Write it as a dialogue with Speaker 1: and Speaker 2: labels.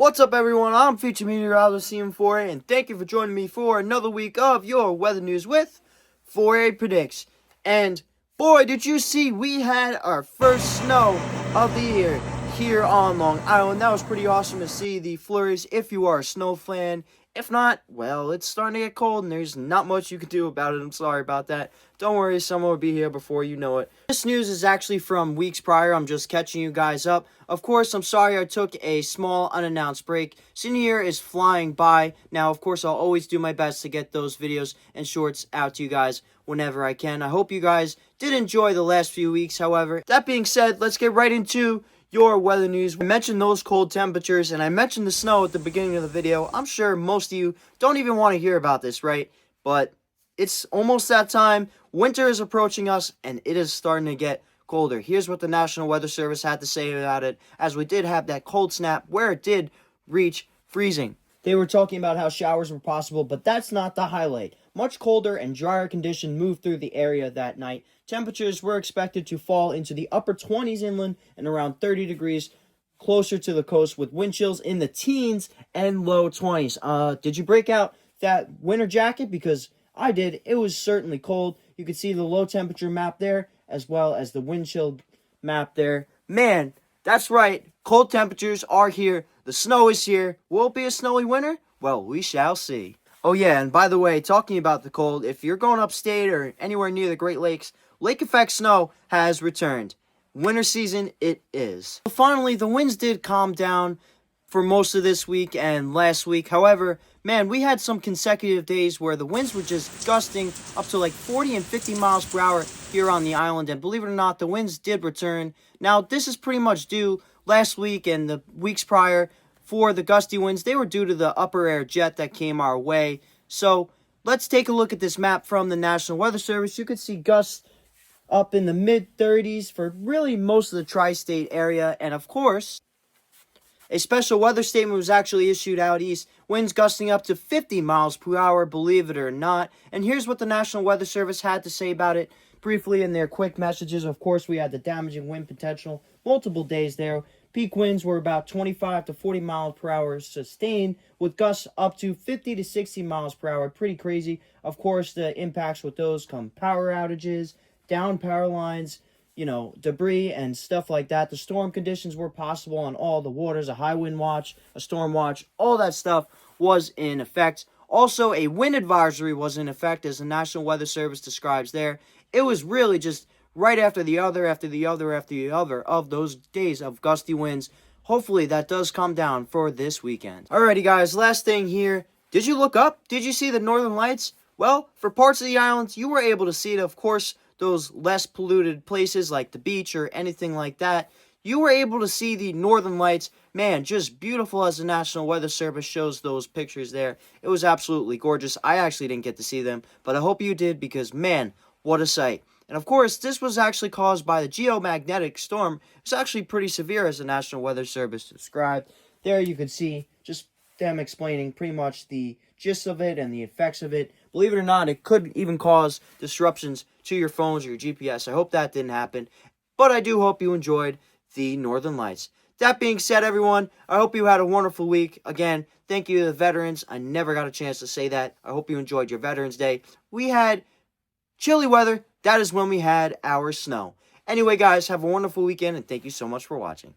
Speaker 1: What's up, everyone? I'm Future Meteorologist CM4A, and thank you for joining me for another week of your weather news with 4A Predicts. And boy, did you see we had our first snow of the year here on Long Island. That was pretty awesome to see the flurries if you are a snow fan. If not, well, it's starting to get cold and there's not much you can do about it. I'm sorry about that. Don't worry, summer will be here before you know it. This news is actually from weeks prior. I'm just catching you guys up. Of course, I'm sorry I took a small unannounced break. Senior year is flying by. Now, of course, I'll always do my best to get those videos and shorts out to you guys whenever I can. I hope you guys did enjoy the last few weeks, however. That being said, let's get right into your weather news. I mentioned those cold temperatures, and I mentioned the snow at the beginning of the video. I'm sure most of you don't even want to hear about this, right? But it's almost that time. Winter is approaching us, and it is starting to get colder. Here's what the National Weather Service had to say about it, as we did have that cold snap where it did reach freezing. They were talking about how showers were possible, but that's not the highlight. Much colder and drier conditions moved through the area that night. Temperatures were expected to fall into the upper 20s inland and around 30 degrees closer to the coast, with wind chills in the teens and low 20s. Did you break out that winter jacket? Because I did. It was certainly cold. You could see the low temperature map there, as well as the wind chill map there. Man, that's right. Cold temperatures are here. The snow is here. Will it be a snowy winter? Well, we shall see. Oh yeah, and by the way, talking about the cold, if you're going upstate or anywhere near the Great Lakes, lake effect snow has returned. Winter season it is. Finally, the winds did calm down for most of this week and last week. However, man, we had some consecutive days where the winds were just gusting up to like 40 and 50 miles per hour here on the island. And believe it or not, the winds did return. Now, this is pretty much due last week and the weeks prior for the gusty winds. They were due to the upper air jet that came our way. So let's take a look at this map from the National Weather Service. You could see gusts up in the mid-30s for really most of the tri-state area. And of course, a special weather statement was actually issued out east. Winds gusting up to 50 miles per hour, believe it or not. And here's what the National Weather Service had to say about it briefly in their quick messages. Of course, we had the damaging wind potential multiple days there. Peak winds were about 25 to 40 miles per hour sustained, with gusts up to 50 to 60 miles per hour. Pretty crazy. Of course, the impacts with those come power outages, down power lines, debris and stuff like that. The storm conditions were possible on all the waters. A high wind watch, a storm watch, all that stuff was in effect. Also, a wind advisory was in effect, as the National Weather Service describes there. It was really just right after the other of those days of gusty winds. Hopefully that does calm down for this weekend. Alrighty guys, last thing here. Did you look up? Did you see the northern lights? Well, for parts of the islands, you were able to see it. Of course, those less polluted places like the beach or anything like that, you were able to see the northern lights. Man, just beautiful as the National Weather Service shows those pictures there. It was absolutely gorgeous. I actually didn't get to see them, but I hope you did, because man, what a sight. And of course, this was actually caused by the geomagnetic storm. It's actually pretty severe, as the National Weather Service described. There you could see just them explaining pretty much the gist of it and the effects of it. Believe it or not, it could even cause disruptions to your phones or your GPS. I hope that didn't happen, but I do hope you enjoyed the Northern Lights. That being said, everyone, I hope you had a wonderful week. Again, thank you to the veterans. I never got a chance to say that. I hope you enjoyed your Veterans Day. We had chilly weather. That is when we had our snow. Anyway, guys, have a wonderful weekend, and thank you so much for watching.